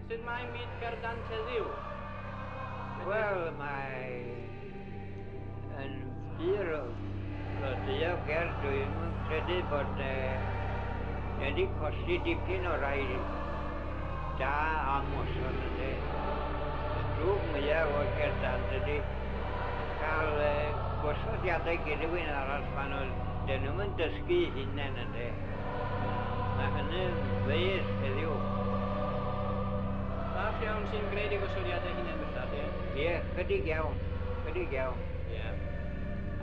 Sut mae'n byd gerdant heddiw? Wel, mae yn fyr o diogel dwi'n credu bod wedi costi dipyn o rai da am oson ydy. Y drwg mwyaf o'r gerdant ydy cael gosodiadau gyda wyn arall pan dyn nhw'n yn dysgu hunain ydy. Mae hynny'n feir heddiw. Bach iawn sy'n gwneud i gosodiadau hunain bellad, ie? Ie, chydig iawn. Ie.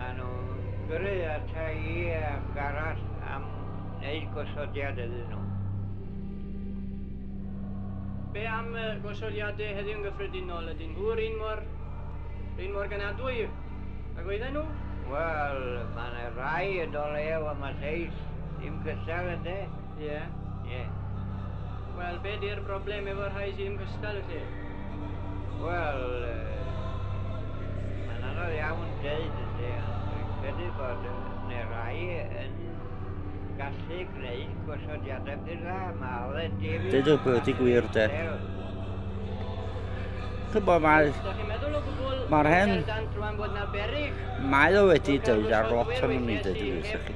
A nhw'n gyrru ata I ac arall am wneud gosodiad ydyn nhw. Be am gosodiadau heddiw yn gyffredinol ydyn nhw'r un mor ganadwy ac oedden nhw? Wel, mae yna rai yn o lew am y seis ddim cystal ydy. Ie. Ie. Wel, be di'r broblem efo'r rhai sydd ddim cystal y lle? Wel, mae'n anodd iawn dweud ydy, ond dwi'n credu bod yna rai yn gallu gwneud gosodiadau pyra. Mae Dweud o bod I gwir de. Chybod mae'r hen... Mae o wedi dweud ar lot o'n nhw'n ei dweud I gwir chi.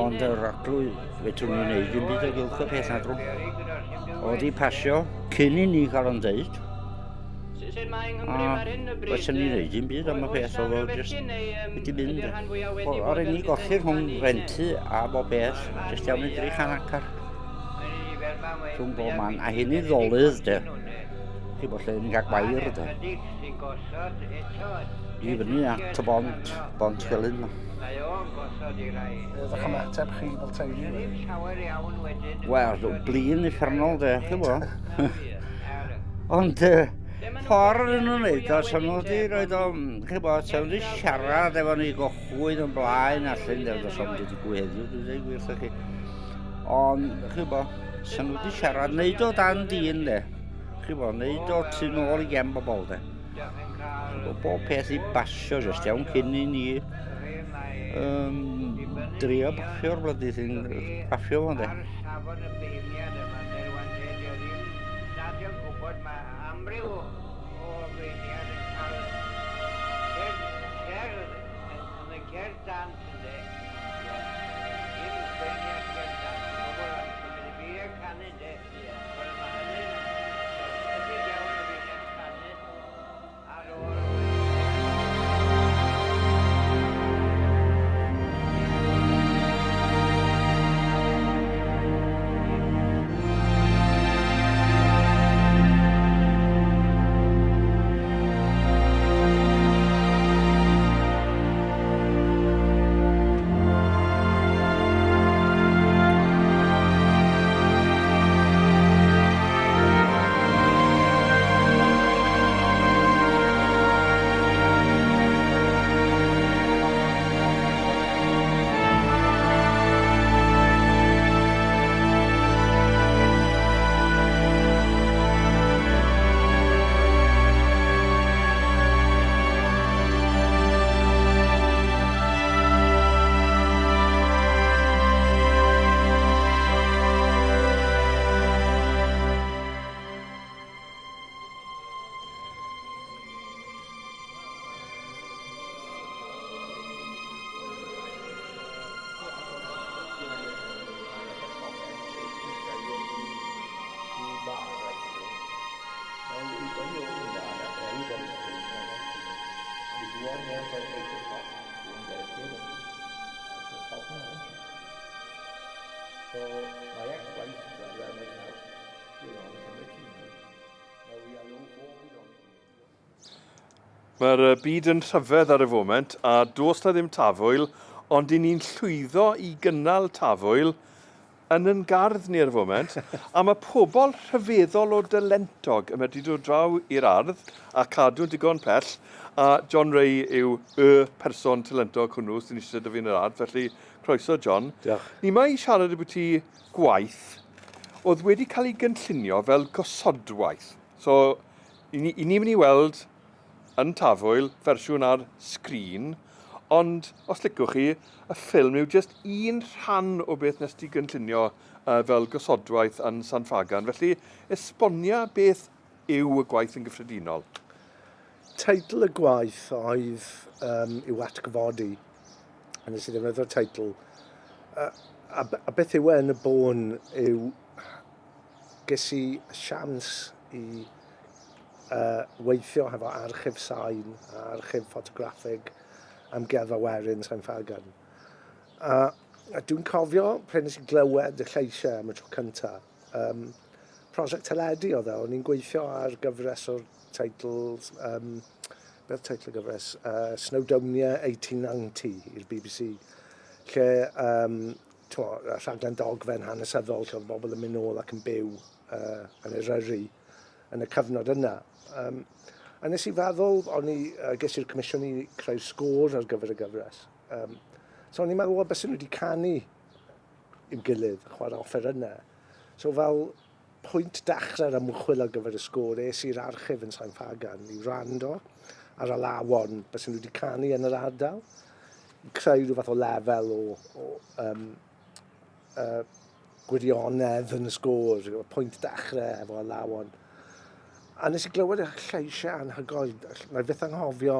Ond yr aglwy fedrwn ni wneud dim byd o gylch y peth na drwy. Oedd I pasio cyn I ni gael o'n dweud. Bysyn ni'n neud dim byd am y peth oedd o jyst wedi mynd. O'r unig gollir rhwng rentu a bob beth, jyst iawn edrych an acar. Rhwng bob man, a hynny ddolydd de. Chi bod lle yn cael gwair de. I fyny at y bont gelyn. Ydych chi'n ateb chi fel teulu? Wel, blin uffernol de, chi bod. Ond ffordd yn nhw'n neud o, sy'n nhw wedi rhoi o, chi bod, sy'n nhw wedi siarad efo ni gochwyd yn blaen allan, dewch os ond wedi gweddiw, dwi'n dweud gwirth chi. Ond, chi bod, sy'n nhw wedi siarad, neud o dan dyn de. Chi bod, neud o tu nôl I gem bobl de. Bob peth I basio, jyst iawn cyn I ni drio baffio'r blydi sy'n baffio fo de. Amryw o feiniad yn cael cerdd yn y cerdd dant ynde. Dim feiniad cerdd dant, pobl yn cymryd I beidio canu ynde. Wel mae hynny'n ydy iawn o feiniad canu ar ôl. Mae'r byd yn rhyfedd ar y foment a does na ddim tafwyl, ond I ni'n llwyddo I gynnal tafwyl yn yn gardd ni ar y foment. A mae pobl rhyfeddol o dylentog yn medru dod draw i'r ardd a cadw'n digon pell. A John Rea yw y person talentog hwnnw sy'n eisiau dy fi'n yr ardd, felly croeso John. Diolch. Ni mae I siarad y bwyty gwaith oedd wedi cael ei gynllunio fel gosodwaith. So, I ni'n mynd I weld yn tafwyl, fersiwn ar sgrin, ond os licwch chi, y ffilm yw jyst un rhan o beth nes ti gynllunio fel gosodwaith yn San Fagan. Felly, esbonia beth yw y gwaith yn gyffredinol? Teitl y gwaith oedd yw Atgyfodi. A nes i ddefnyddio'r teitl. A beth yw yn y bôn yw ges i siams i weithio hefo archif sain a archif ffotograffig am Gerfa Werin San Fagan. A dwi'n cofio pryd nes i glywed y lleisiau am y tro cyntaf. Prosiect teledu oedd e, o'n i'n gweithio ar gyfres o'r teitls, beth teitl y gyfres? Snowdonia 1890 i'r BBC, lle y rhaglen dogfen hanesyddol lle oedd bobl yn mynd nôl ac yn byw yn Eryri yn y cyfnod yna. A nes i feddwl, ges i'r comisiwn i creu sgôr ar gyfer y gyfres. So o'n i'n meddwl beth sy'n wedi canu i'w gilydd, chwarae offer yna. So fel pwynt dechrau'r ymchwil ar gyfer y sgôr, i'r archif yn San Fagan i wrando ar y lawon beth sy'n wedi canu yn yr ardal. I creu rhyw fath o lefel o gwirionedd yn y sgôr, pwynt dechrau efo y lawon. A nes i glywed y lleisiau anhygoel. Na i fyth anghofio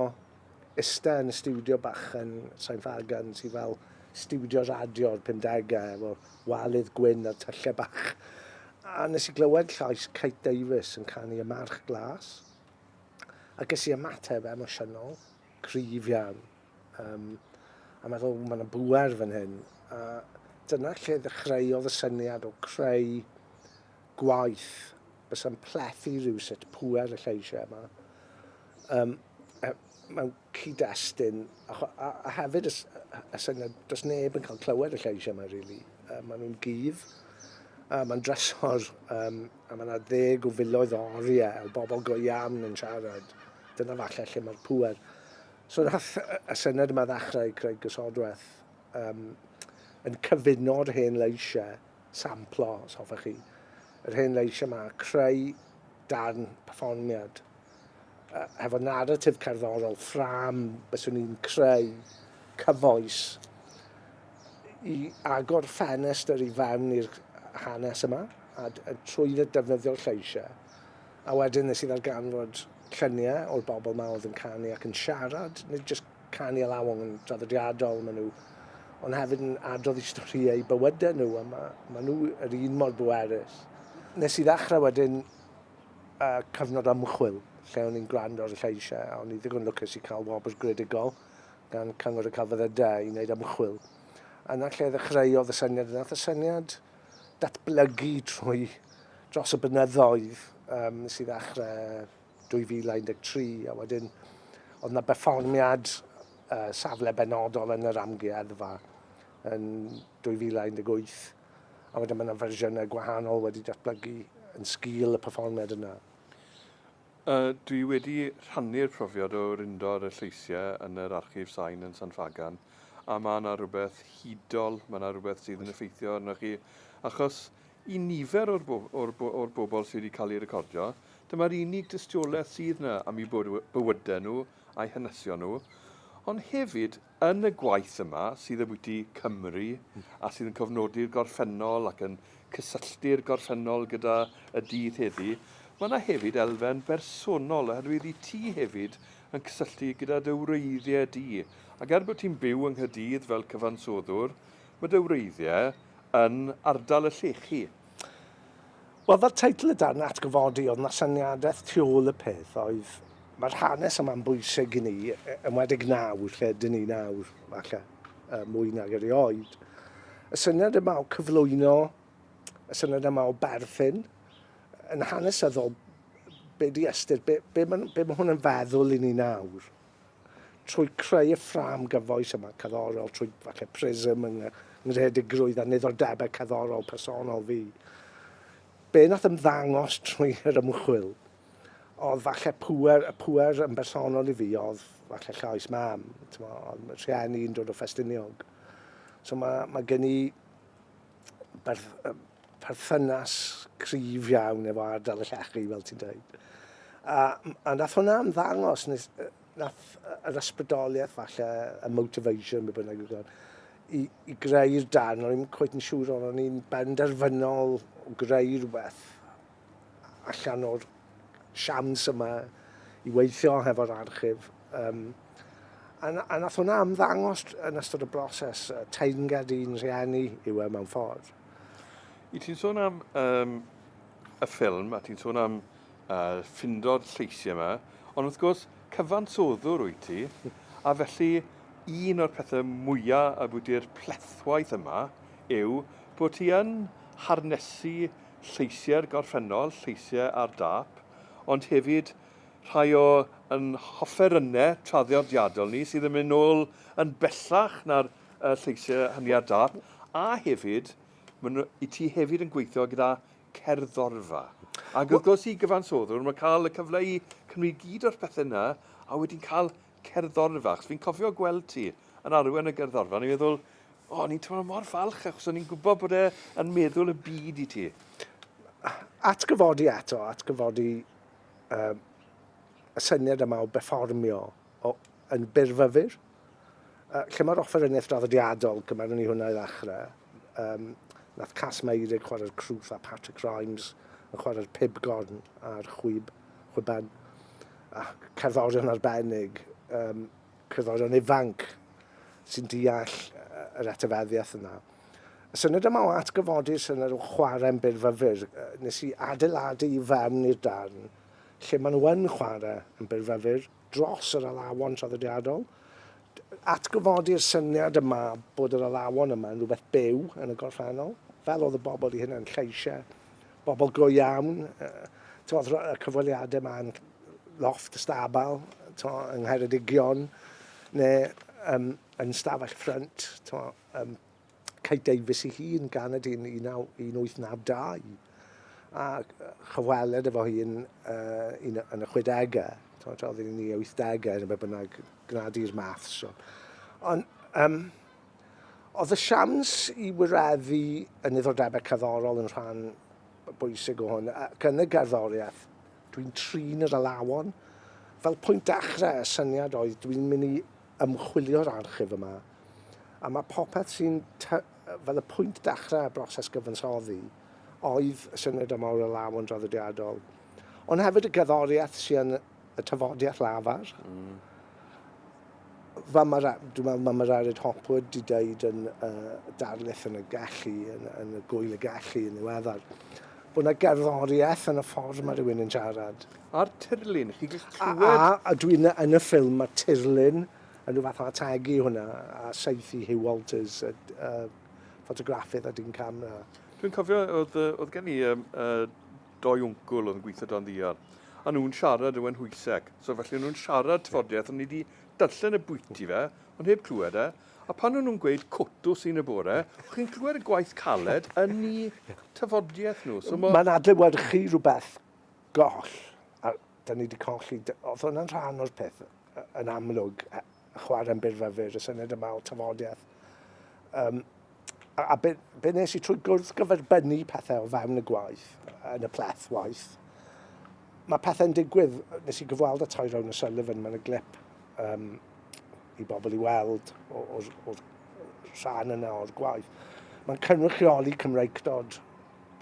iste yn y studio bach yn Sain Fagan sydd fel studio radio'r 50au efo walydd gwyn a'r tyllau bach. A nes i glywed llais Kate Davies yn canu y March Glas. A ges i ymateb emosiynol, cryf iawn. A meddwl, mae yna bwer fan hyn. A dyna lle ddechreuodd y syniad o creu gwaith bys yn plethu rhywsut pwer y lleisiau yma. Mewn cyd-destun, a hefyd y syniad, does neb yn cael clywed y lleisiau yma, really. Maen nhw'n gif, mae'n drysor, a mae yna 10 o filoedd o oriau, o bobl go iawn yn siarad. Dyna falle lle mae'r pwer. So nath y syniad yma ddechrau creu gysodwaith yn cyfuno'r hen leisiau, samplo, os hoffech chi. Yr hen leisiau yma, creu darn perfformiad. Efo narratif cerddorol, ffram, byswn ni'n creu cyfoes i agor ffenestr i fewn i'r hanes yma, a trwy defnyddio'r lleisiau. A wedyn nes i ddarganfod lluniau o'r bobl yma oedd yn canu ac yn siarad, nid jyst canu y lawon yn draddodiadol maen nhw, ond hefyd yn adrodd i storiau bywydau nhw, a maen nhw yr un mor bwerus. Nes i ddechrau wedyn cyfnod ymchwil, lle o'n i'n gwrando ar y lleisiau, a o'n i ddigon lwcus i cael wobr gredigol gan Cyngor y Celfyddydau i wneud ymchwil. A na lle ddechreuodd y syniad, nath y syniad datblygu trwy dros y blynyddoedd, nes i ddechrau 2013, a wedyn oedd na berfformiad safle benodol yn yr amgueddfa yn 2018. A wedyn mae yna fersiynau gwahanol wedi datblygu yn sgil y perfformiad yna. Dwi wedi rhannu'r profiad o rindor y lleisiau yn yr archif sain yn San Fagan, a mae yna rhywbeth hudol, mae yna rhywbeth sydd yn effeithio arnoch chi, achos i nifer o'r bobl sydd wedi cael ei recordio, dyma'r unig dystiolaeth sydd yna am eu bywydau nhw a'i hanesio nhw, ond hefyd yn y gwaith yma sydd yn bwyty Cymru a sydd yn cofnodi'r gorffennol ac yn cysylltu'r gorffennol gyda y dydd heddi, mae yna hefyd elfen bersonol, oherwydd i ti hefyd yn cysylltu gyda dy wreiddiau di. Ac bod ti'n byw yng Nghaerdydd fel cyfansoddwr, mae dy wreiddiau yn ardal y llechi. Wel, fel teitl y darn Atgyfodi, oedd na syniadaeth tu ôl y peth oedd mae'r hanes yma'n bwysig i ni, ymwedig nawr, lle dyn ni nawr, falle, mwy nag erioed. Y syniad yma o cyflwyno, y syniad yma o berthyn, yn hanesyddol, be di ystyr, be mae hwn yn feddwl i ni nawr, trwy creu y ffram gyfoes yma cerddorol, trwy falle prism yng ngredigrwydd a niddordebau cerddorol personol fi. Be nath ymddangos trwy yr ymchwil, oedd falle y pwer yn bersonol i fi, oedd falle llais mam, oedd rhieni yn dod o Ffestiniog. So mae gen i perthynas cryf iawn efo ardal y llechi, fel ti'n dweud. A nath hwnna ymddangos, nath yr ysbrydoliaeth falle, y motivation, i greu'r darn, o'n i'n cweit yn siŵr o'n i'n benderfynol o greu rhywbeth allan o'r siams yma i weithio hefo'r archif. A nath hwnna ymddangos yn ystod y broses, teyrnged i'n rhieni yw e mewn ffordd. I ti'n sôn am y ffilm, a ti'n sôn am ffindo'r lleisiau yma, ond wrth gwrs cyfansoddwr wyt ti, a felly un o'r pethau mwyaf a bwydi'r plethwaith yma yw bod ti yn harnesu lleisiau'r gorffennol, lleisiau ar dap, ond hefyd rhai o yn hofferynnau traddodiadol ni sydd yn mynd nôl yn bellach na'r lleisiau hynny ar dap, a hefyd, i ti hefyd yn gweithio gyda cerddorfa. Ac wrth gwrs i gyfansoddwr, mae'n cael y cyfle i cymryd gyd o'r pethau yna, a wedyn cael cerddorfa. Chos fi'n cofio gweld ti yn arwen y gerddorfa, ni'n meddwl, ni'n teimlo mor falch, achos ni'n gwybod bod e'n meddwl y byd i ti. Atgyfodi y syniad yma o berfformio yn byrfyfyr. Lle mae'r offeryniaeth draddodiadol, gymaru ni hwnna i ddechrau, nath Cas Meirig chwarae'r crwth a Patrick Rhymes yn chwarae'r pibgorn a'r chwiben. A cerddorion arbennig, cerddorion ifanc sy'n deall yr etifeddiaeth yna. Y syniad yma o atgyfodi'r syniad o chwarae'n byrfyfyr, nes i adeiladu i fewn i'r darn, lle maen nhw yn chwarae yn byrfyfyr dros yr alawon traddodiadol. Atgyfodi'r syniad yma bod yr alawon yma yn rhywbeth byw yn y gorffennol, fel oedd y bobl i hynny'n lleisiau, bobl go iawn. Oedd y cyfweliadau yma yn Loft y Stabal, yng Ngheredigion, neu yn Stafell Ffrynt, Kate Davies i hun gan ydy'n 1892. A chyfweled efo hi yn y 60au, oedd hi'n 80au, yn y bynnag gnad i'r maths. Ond oedd y siams i wireddu yn ddiddordebau cerddorol yn rhan bwysig o hwn. Ac yn y gerddoriaeth, dwi'n trin yr alawon. Fel pwynt dechrau y syniad oedd, dwi'n mynd i ymchwilio'r archif yma. A mae popeth sy'n, fel y pwynt dechrau y broses gyfansoddi, oedd y syniad yma o'r alawon draddodiadol. Ond hefyd y gerddoriaeth sy'n y tafodiaeth lafar. Dwi'n meddwl mae Mererid Hopwood wedi dweud yn darlith yn y gellu, yn y gwyl y gellu yn ddiweddar, bod yna gerddoriaeth yn y ffordd mae rhywun yn siarad. A'r tirlun, chi gallu clywed? A dwi'n yn y ffilm, mae tirlun yn rhyw fath o ategu hwnna, a seithi Hugh Walters, ffotograffydd a dyn camera. Dwi'n cofio, oedd gen i doi wncwl oedd yn gweithio dan ddiar, a nhw'n siarad ywen hwyseg. So felly nhw'n siarad tyfodiaeth, ond ni wedi darllen y bwyty fe, ond heb clywed e. A pan nhw'n gweud cwtw sy'n y bore, chi'n clywed y gwaith caled yn ei tyfodiaeth nhw. So Mae'n adlewyrchu rhywbeth goll, a da ni wedi colli. Oedd hwnna'n rhan o'r peth yn amlwg, chwarae'n byrfyfyr, y syniad yma o tyfodiaeth. A be nes i trwy gwrdd gyferbynnu pethau o fewn y gwaith, yn y plethwaith, mae pethau'n digwydd. Nes i gyfweld y Tyrone O'Sullivan, mae'n y glip i bobl i weld o'r rhan yna o'r gwaith. Mae'n cynrychioli Cymreicdod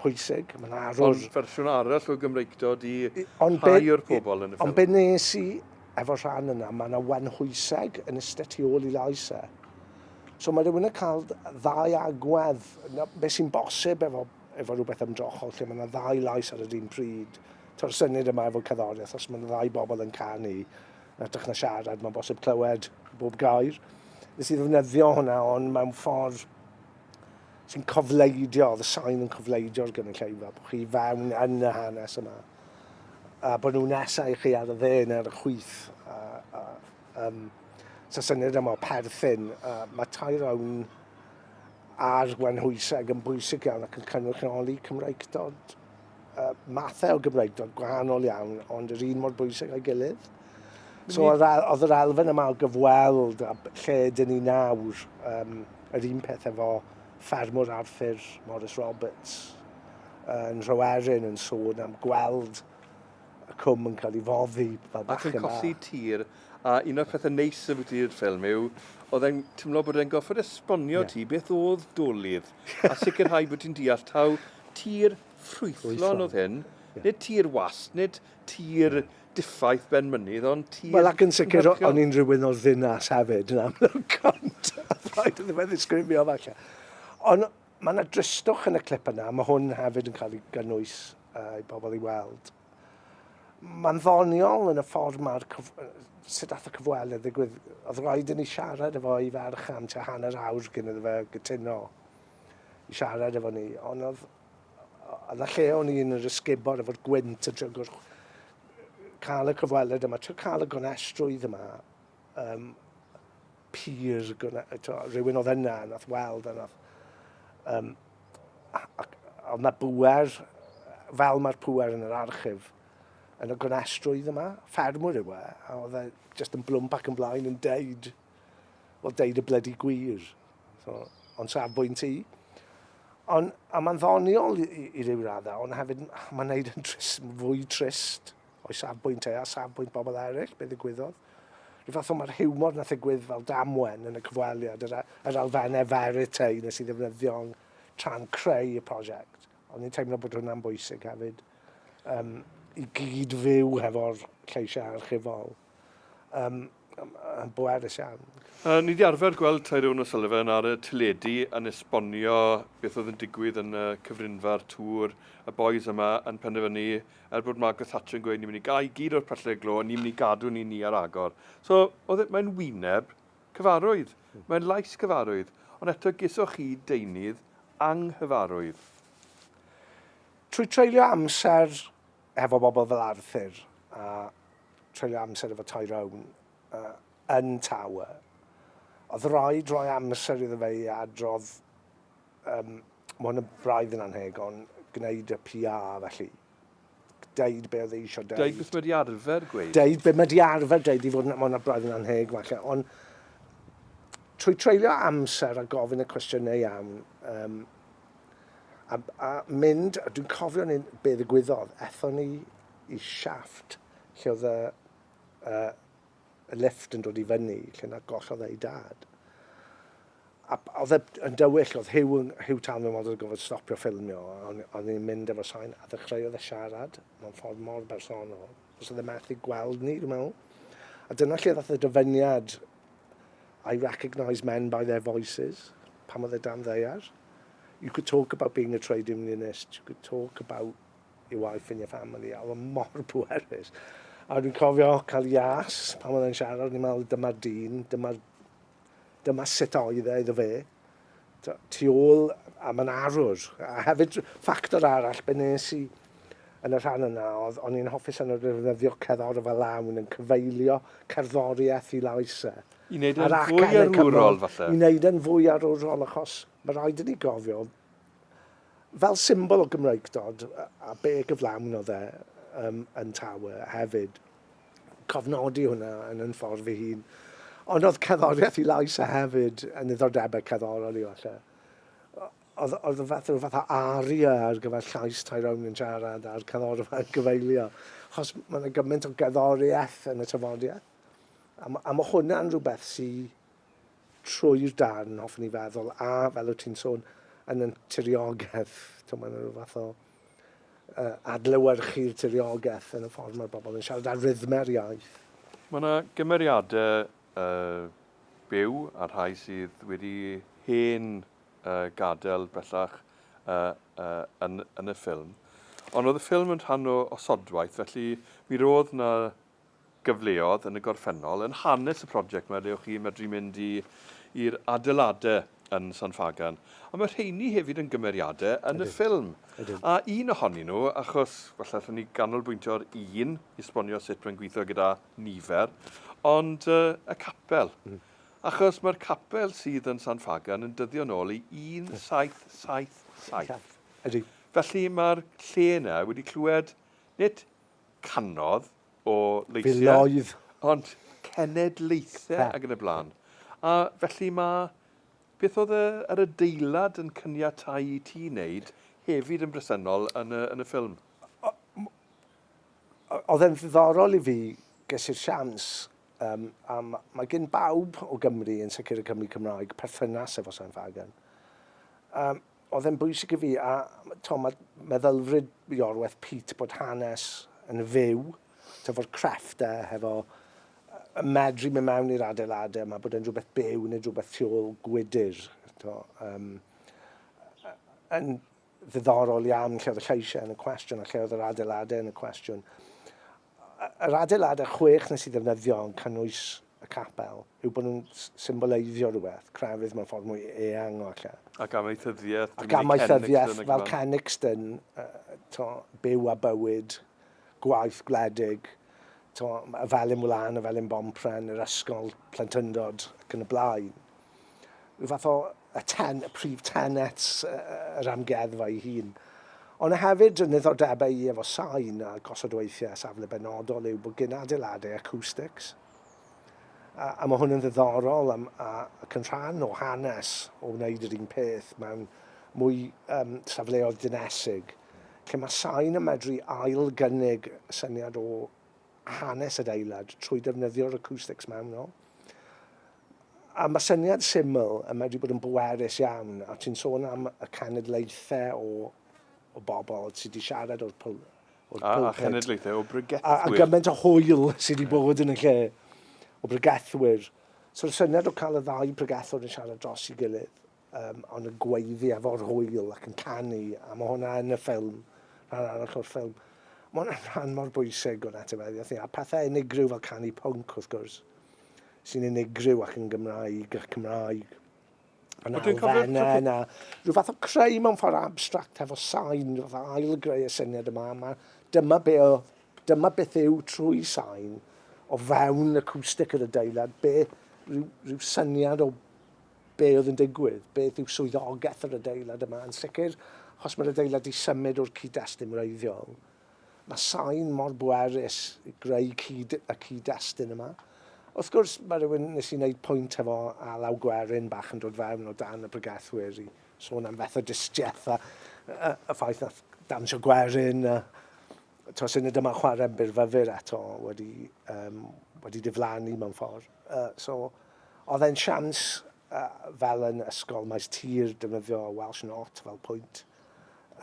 pwysig, mae'n arwr. Ond fersiwn arall o Gymreicdod i rhai o'r pobl yn y ffilm. Ond be nes i efo rhan yna, mae yna wenhwyseg yn ystod tu ôl i laisau. So mae rhywun yn cael ddau agwedd, beth sy'n bosib efo rhywbeth ymdrochol, lle mae yna ddau lais ar y dyn pryd. To'r syniad yma efo cerddoriaeth, os mae yna ddau bobl yn canu, a dych na siarad, mae'n bosib clywed bob gair. Nes i ddefnyddio hwnna, ond mewn ffordd sy'n cofleidio, oedd y sain yn cofleidio'r gynulleidfa, bod chi fewn yn y hanes yma. A bod nhw'n nesau i chi ar y dde neu ar y chwyth. So syniad yma o perthyn, mae Tyrone a'r wenhwyseg yn bwysig iawn ac yn cynrychioli Cymreicdod. Mathau o Gymreicdod gwahanol iawn, ond yr un mor bwysig a'i gilydd. So oedd yr elfen yma o gyfweld a lle dyn ni nawr, yr un peth efo ffermwr Arthur Morris Roberts yn Rhywerin yn sôn am gweld y cwm yn cael ei foddi. Ac yn colli tir. A un o'r pethau neis y bwyty i'r ffilm yw, oedd e'n teimlo bod e'n goffod esbonio ti beth oedd dolydd. A sicrhau bod ti'n deall taw tir ffrwythlon oedd hyn. Nid tir was, nid tir diffaith ben mynydd, ond tir... Wel, ac yn sicr, o'n i'n rhywun o'r ddinas hefyd, yn amlwg, ond rhaid oedd e'n ddisgrifio falle. Ond mae yna dristwch yn y clip yna, mae hwn hefyd yn cael ei gynnwys i bobl i weld. Mae'n ddoniol yn y ffordd mae'r sut dath y cyfweliad ddigwydd. Oedd rhaid i ni siarad efo i ferch am tua hanner awr cyn iddo fe gytuno i siarad efo ni. Ond oedd y lle o'n i'n yr ysgubor efo'r gwynt y trygwr cael y cyfweliad yma, trwy cael y gonestrwydd yma, pyr, rhywun oedd yna, nath weld yna. Oedd yna bwer, fel mae'r pwer yn yr archif, yn y gonestrwydd yma, ffermwr yw e, a oedd e jyst yn blwmp ac yn blaen yn deud y blydi gwir. Ond safbwynt i. A mae'n ddoniol i ryw raddau, ond hefyd mae'n neud yn fwy trist o'i safbwynt a safbwynt bobl eraill, beth ddigwyddodd. Rhyw fath o mae'r hiwmor nath ddigwydd fel damwen yn y cyfweliad, yr elfennau verite nes i ddefnyddio'n tra'n creu y prosiect. Ond ni'n teimlo bod hwnna'n bwysig hefyd. I gyd fyw hefo'r lleisiau archifol. Yn bwerus iawn. Ni wedi arfer gweld Tyrone O'Sullivan ar y teledu yn esbonio beth oedd yn digwydd yn y cyfrinfa'r tŵr y boys yma yn penderfynu bod Margaret Thatcher yn gweud ni'n mynd i gau gyd o'r pellau glo, ni'n mynd i gadw ni ar agor. So, mae'n wyneb cyfarwydd, mae'n lais cyfarwydd, ond eto gisoch chi deunydd anghyfarwydd. Trwy treulio amser efo bobl fel Arthur a treulio amser efo Tyrone yn Tower, oedd rhaid rhoi amser iddo fe i adrodd, mae hwn yn braidd yn anheg, ond gwneud y PR felly. Deud be oedd eisiau deud. Deud beth wedi arfer gweud. Deud beth wedi arfer deud i fod yn braidd yn anheg falle, ond trwy treulio amser a gofyn y cwestiynau iawn, a mynd, dwi'n cofio be ddigwyddodd, ethon ni i Siafft, lle oedd y lift yn dod i fyny, lle na gollodd ei dad. A oedd yn dywyll, oedd Hugh Talman wedi gofod stopio ffilmio, ond ni'n mynd efo sain, a ddechreuodd y siarad, mewn ffordd mor bersonol. Os oedd e methu gweld ni, dwi'n meddwl. A dyna lle ddath y dyfyniad, I recognise men by their voices, pam oedd e dan ddeiar. You could talk about being a trade unionist, you could talk about your wife and your family, a oedd mor pwerus. A dwi'n cofio cael ias pan oedd e'n siarad, ni'n meddwl dyma'r dyn, dyma sut oedd e iddo fe. Tu ôl, a mae'n arwr. A hefyd ffactor arall, be nes i yn y rhan yna, o'n i'n hoffus yn ddefnyddio cerddor fel lawn yn cyfeilio cerddoriaeth i laesau. I wneud yn fwy arwrol falle. I wneud yn fwy arwrol, achos mae rhaid i ni gofio, fel symbol o Gymreigdod, a be gyflawn oedd e, yn Tower hefyd, cofnodi hwnna yn ffordd fy hun. Ond oedd cerddoriaeth i lais hefyd yn ddiddordebau cerddorol i falle. Oedd y fath o aria ar gyfer llais Tyrone yn siarad a'r cerddoriaeth yn gyfeilio. Achos mae'n gymaint o gerddoriaeth yn y tafodiaeth. A mae hwnna'n rhywbeth sy'n trwy'r darn, hoffwn i feddwl, a fel wyt ti'n sôn, yn y tiriogaeth. Mae'n rhyw fath o adlewyrchu'r tiriogaeth yn y ffordd mae'r bobl yn siarad ar rythmau'r iaith. Mae yna gymeriadau byw a rhai sydd wedi hen gadael bellach yn y ffilm. Ond oedd y ffilm yn rhan o osodwaith, felly mi roedd yna gyfleoedd yn y gorffennol yn hanes y prosiect yma, le o'ch chi medru mynd i'r adeiladau yn San Fagan. A mae rheini hefyd yn gymeriadau yn y ffilm. A un ohonyn nhw, achos falle allwn ni ganolbwyntio ar un, i esbonio sut mae'n gweithio gyda nifer, ond y capel. Achos mae'r capel sydd yn San Fagan yn dyddio nôl i 1777. Felly mae'r lle yna wedi clywed nid canodd o leithiau, ond cenedlaethau ac yn y blaen. A felly mae beth oedd yr adeilad yn cyniatau i ti wneud hefyd yn bresennol yn y ffilm? oedd e'n ddiddorol i fi ges i'r siams, mae gen bawb o Gymru yn sicr y Cymru Cymraeg perthynas efo Llanfaglan. Oedd e'n bwysig i fi, a mae meddylfryd Iorwerth Pete bod hanes yn fyw, efo'r crefftau, efo medru mynd mewn i'r adeiladau yma, bod e'n rhywbeth byw neu rhywbeth tu ôl gwydyr. Yn ddiddorol iawn lle oedd y lleisiau yn y cwestiwn a lle oedd yr adeiladau yn y cwestiwn. Yr adeiladau 6 nes i ddefnyddio yn cynnwys y capel yw bod nhw'n symboleiddio rhywbeth, crefydd mewn ffordd mwy eang o lle. Ac amaethyddiaeth. Ac amaethyddiaeth fel Cenixton, byw a bywyd, gwaith gwledig, y felyn wlan, y felyn bompren, yr ysgol plentyndod ac yn y blaen. Rhyw fath o y prif tenets yr amgueddfa ei hun. Ond hefyd yn ddiddordebau i efo sain a gosodweithiau safle benodol yw bod gen adeiladau acoustics. A mae hwn yn ddiddorol ac yn rhan o hanes o wneud yr un peth mewn mwy safleoedd dinesig, lle mae sain yn medru ail-gynnig y syniad o hanes adeilad trwy defnyddio'r acoustics mewn nhw. A mae syniad syml yn medru bod yn bwerus iawn, a ti'n sôn am y cenedlaethau o bobl sydd wedi siarad o'r pulpit. A cenedlaethau o bregethwyr. A gymaint o hwyl sydd wedi bod yn y lle o bregethwyr. So'r syniad o cael y ddau bregethwr yn siarad dros ei gilydd, ond yn gweiddi efo'r hwyl ac yn canu, a mae hwnna yn y ffilm, rhan arall o'r ffilm. Mae hwnna'n rhan mor bwysig o'n etifeddiaeth ni, a pethau unigryw fel canu pwnc wrth gwrs, sy'n unigryw ac yn Gymraeg ac Cymraeg. Yna elfennau, rhyw fath o creu mewn ffordd abstract efo sain, rhyw fath o ail-greu y syniad yma. Dyma beth yw trwy sain o fewn acoustic yr adeilad, rhyw syniad o be oedd yn digwydd, beth yw swyddogaeth yr adeilad yma. Yn sicr, os mae'r adeilad i symud o'r cyd-destun wreiddiol, mae sain mor bwerus i greu y cyd-destun yma. Wrth gwrs, mae rhywun nes i wneud pwynt efo Alaw Gwerin bach yn dod fewn o dan y bregethwyr i sôn am fethodistiaeth a y ffaith na dansio Gwerin. Syniad yma chwarae byrfyfyr eto wedi diflannu mewn ffordd. Oedd e'n sians fel yn ysgol maes tir defnyddio Welsh Not fel pwynt.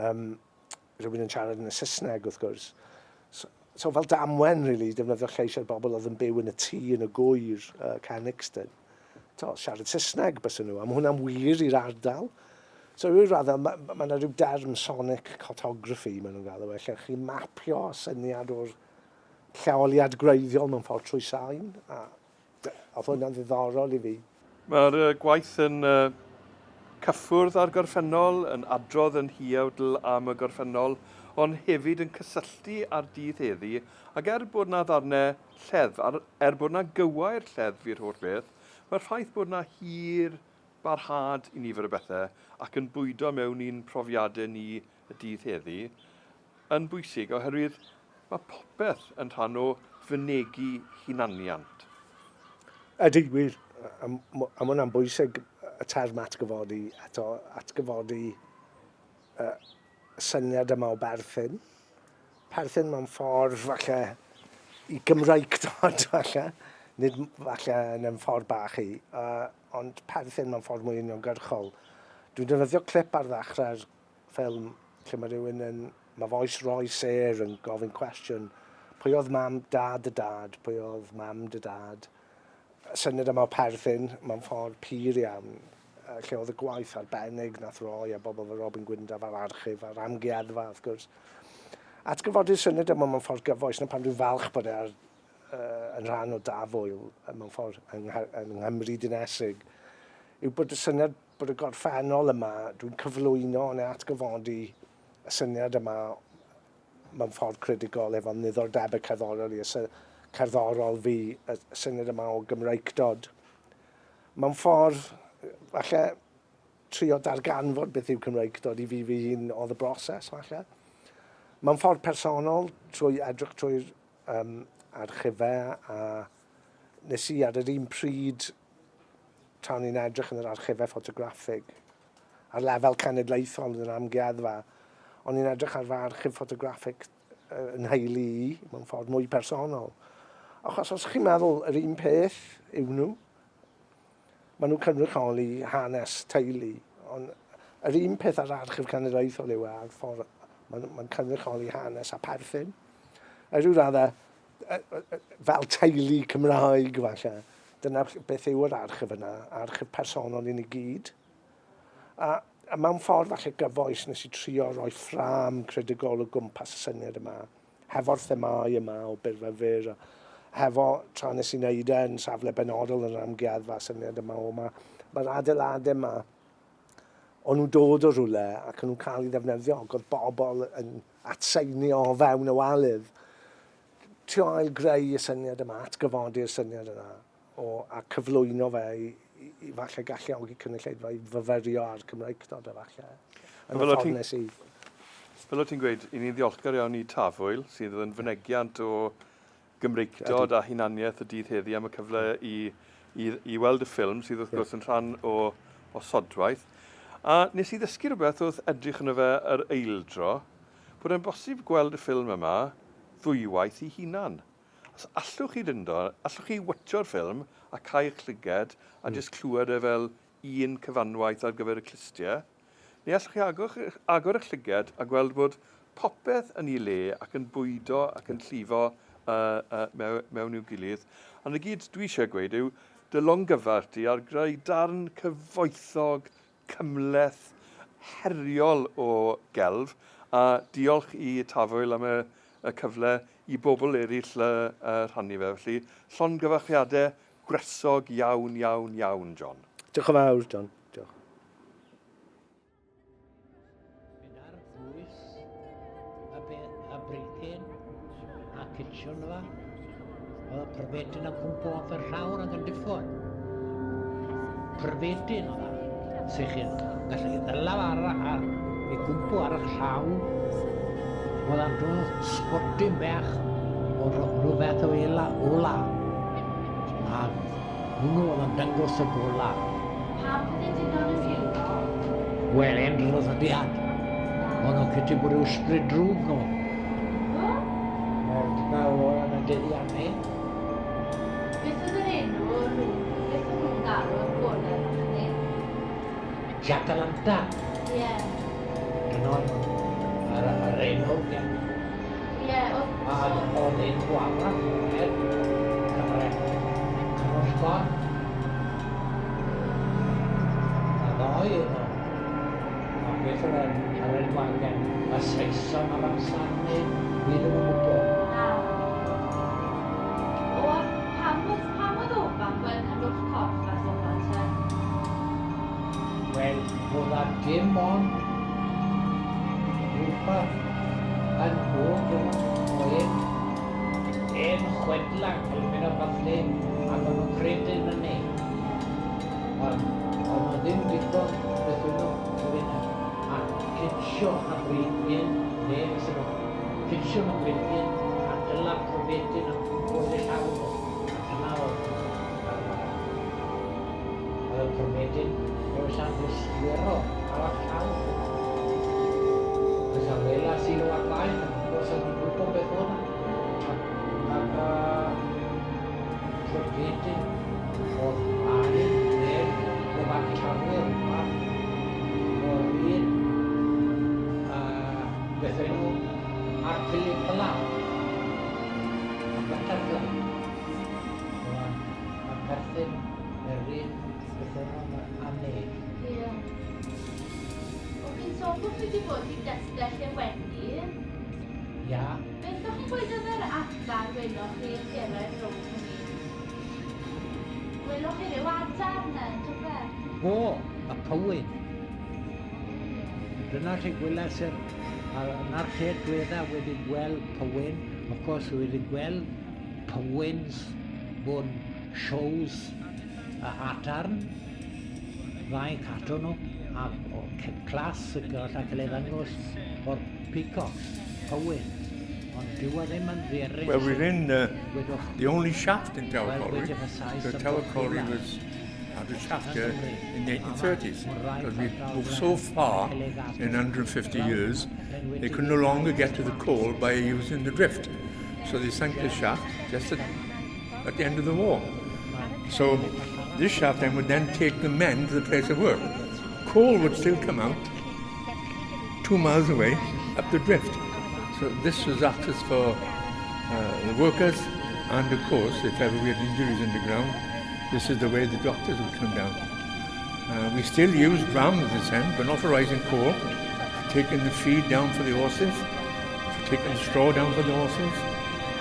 Rhywun yn siarad yn y Saesneg wrth gwrs. So fel damwen, really, defnyddio lleisiau'r bobl oedd yn byw yn y tŷ yn y gwyr Cenixton. Siarad Saesneg bys nhw, a mae hwnna'n wir i'r ardal. So rhyw radda, mae yna rhyw derm sonic cartography maen nhw'n gael, lle chi mapio syniad o'r lleoliad greiddiol mewn ffordd trwy sain. A oedd hwnna'n ddiddorol i fi. Mae'r gwaith yn cyffwrdd ar gorffennol, yn adrodd yn hiawdl am y gorffennol, ond hefyd yn cysylltu ar dydd heddi, ac bod yna ddarnau lleddf, bod yna gywair lleddf fi'r holl beth, mae'r ffaith bod yna hir barhad i nifer o bethau ac yn bwydo mewn i'n profiadau ni y dydd heddi, yn bwysig oherwydd mae popeth yn rhan o fynegu hunaniant. Ydy, wir. Am hwnna'n bwysig y term atgyfodi, atgyfodi syniad yma o berthyn. Perthyn mewn ffordd falle i Gymreigdod falle, nid falle yn ffordd bach i, ond perthyn mewn ffordd mwy uniongyrchol. Dwi'n defnyddio clip ar ddechrau'r ffilm lle mae rhywun mae voice Roy Sayre yn gofyn cwestiwn, pwy oedd mam dad y dad, pwy oedd mam dy dad. Syniad yma o perthyn mewn ffordd pur iawn, lle oedd y gwaith arbennig nath roi a bobl fel Robin Gwyndaf a'r archif a'r amgueddfa, wrth gwrs. Atgyfodi'r syniad yma mewn ffordd gyfoes, na pan dwi'n falch bod yn rhan o dafwyl mewn ffordd yng Nghymru dinesig, yw bod y syniad bod y gorffennol yma, dwi'n cyflwyno neu atgyfodi y syniad yma mewn ffordd critigol efo niddordebau cerddorol fi, y syniad yma o Gymreigdod. Mewn ffordd, falle, trio darganfod beth yw Cymreigdod i fi hun oedd y broses, falle. Mewn ffordd personol, trwy edrych trwy'r archifau, a nes i ar yr un pryd tan ni'n edrych yn yr archifau ffotograffig, ar lefel cenedlaethol yn yr amgueddfa, ond ni'n edrych ar fy archif ffotograffig yn heili i, mewn ffordd mwy personol. Achos os chi'n meddwl yr un peth yw nhw, maen nhw'n cynrychioli hanes teulu, ond yr un peth ar archif cenedlaethol yw ar ffordd mae'n cynrychioli hanes a perthyn. A rhyw raddau, fel teulu Cymraeg falle, dyna beth yw yr archif yna, archif personol i ni gyd. A mewn ffordd falle gyfoes nes i trio roi ffram credigol o gwmpas y syniad yma, hefo'r themau yma o byrfa fyr, hefo tra nes i wneud yn safle benodol yn amgueddfa syniad yma o yma. Mae'r adeiladau yma, o'n nhw'n dod o rhywle ac o'n nhw'n cael ei ddefnyddio, oedd bobl yn atseinio o fewn y walydd. Trio ail greu y syniad yma, atgyfodi'r syniad yna, a cyflwyno fe i falle galluogi cynulleidfa i fyfyrio ar Cymreictod a falle. Yn y ffordd nes i. Fel o ti'n gweud, i ni'n ddiolchgar iawn i Tafwyl, sydd yn fynegiant o Gymreictod a hunaniaeth y dydd heddi am y cyfle i weld y ffilm sydd wrth gwrs yn rhan o sodwaith. A nes i ddysgu rhywbeth wrth edrych yn y fe yr eildro, bod e'n bosib gweld y ffilm yma ddwywaith i hunan. Os allwch chi dyndo, allwch chi watcho'r ffilm a cael eich llyged a jyst clywed e fel un cyfanwaith ar gyfer y clistiau, neu allwch chi agor eich llyged a gweld bod popeth yn ei le ac yn bwydo ac yn llifo mewn i'w gilydd. Ond y gyd dwi eisiau gweud yw dy longyfarch ti ar greu darn cyfoethog, cymleth, heriol o gelf, a diolch i Tafwyl am y cyfle i bobl eraill rhannu fe. Felly, llongyfarchiadau gresog iawn, iawn, iawn, John. Diolch yn fawr, John. Diolch. Mynd ar bwys, a breithyn, a kitchen yma. Oedd y pryfedyn yn cwmpo off yr llawr ac yn diffodd. Pryfedyn oedd sy'n chi'n gallu ddylaf ar ei cwmpo ar eich llaw. Oedd yn dod sbotyn bech o rhywbeth o ola. A hwnnw oedd yn dangos y gola. Pam bydde dyn nhw'n y fyw? Wel, endrodd y diad. Ond nhw'n cytu bod yw ysbryd drwg nhw. Wel, dyma o'n y dyddiad ni. Beth oedd yr enw o rhwng? Beth oedd nhw'n galw o'r golau ni? Jatalanta. Ie. Dyna yr enw, ie. Ie, A oedd ein gwarach oedd Cymrosgon. A ddoi yno. A beth oedd ar ein wagen a Saeson ar amser ni, fi ddim yn gwybod. na. O, pam oedd ofan gweld cymrwch corff as ofan te? Wel, oedd ar dim ond rhywbeth yn bod o un chwedlau fel mynd o falle ac o'n nhw'n credu yn ni. Ond nhw ddim digon beth o'n nhw'n gwneud a cynsio a breithyn neu sy'n nhw cynsio a breithyn a dyla pryfedyn a oedd y llaw nhw a dyna oedd y pryfedyn oedd sy'n ddysgwyro ar y llaw. Oes am wela sy'n nhw ar blaen, oes am nhw'n gwybod beth o'na. Ac pryfedyn oedd blaen neu o factarwyr o'r un beth nhw ar Philip Law. A butterfly. A perthyn yr un beth nhw'n aneg. Ie. O, fi'n sôn bod fi wedi bod i dystell y wedi. Ia. Beth o'ch chi'n gweud oedd yr adar weloch chi'n gyrraedd rhwng hynny? Weloch chi ryw adar yna, yn tyfer? O, y Pywyn. Dyna lle gweles na'r lle diwedda wedi gweld Pywyn. Of course, wedi gweld Pywyns bod shows y adarn. Ddau'n cadw nhw. A clas y gallai cael ei ddangos o'r peacocks, Pywyns. Ond dyw e ddim yn dderyn. Well, we're in the only shaft in Atgyfodi. The Atgyfodi was had a shaft here in the 1830s. Because we moved so far in 150 years, they could no longer get to the coal by using the drift. So they sank the shaft just at the end of the war. So this shaft then would then take the men to the place of work. Coal would still come out 2 miles away up the drift. So this was access for the workers, and of course, if ever we had injuries in the ground, this is the way the doctors would come down. We still use drams at this end, but not for rising coal, for taking the feed down for the horses, for taking the straw down for the horses,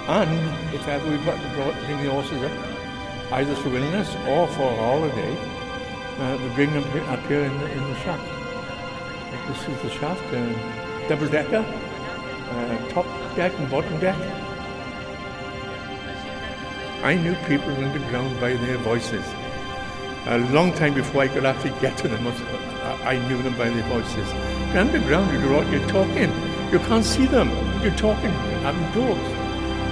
and if ever we've got to bring the horses up, either for illness or for a holiday, we bring them up here in the shaft. This is the shaft, double-decker, top deck and bottom deck. I knew people underground by their voices. A long time before I could actually get to them, I knew them by their voices. Underground, you're talking. You can't see them. You're talking, having talks.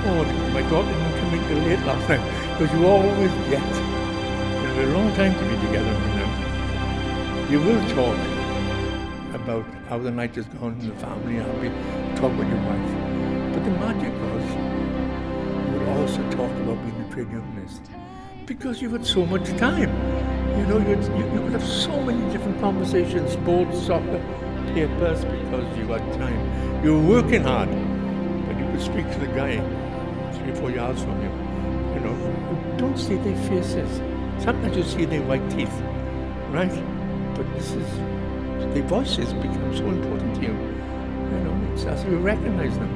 Oh, my daughter didn't come in till late last night, because you always get. It's a long time to be together now. You will talk about how the night has gone in the family, happy, talk with your wife. But the magic was, you would also talk about being a trade unionist. Because you had so much time. You know, you could have so many different conversations, sports, soccer, papers, because you had time. You were working hard, but you could speak to the guy 3 or 4 yards from you. You know, you don't see their faces. Sometimes you see their white teeth, right? But their voices become so important to you. You know, it's as you recognize them.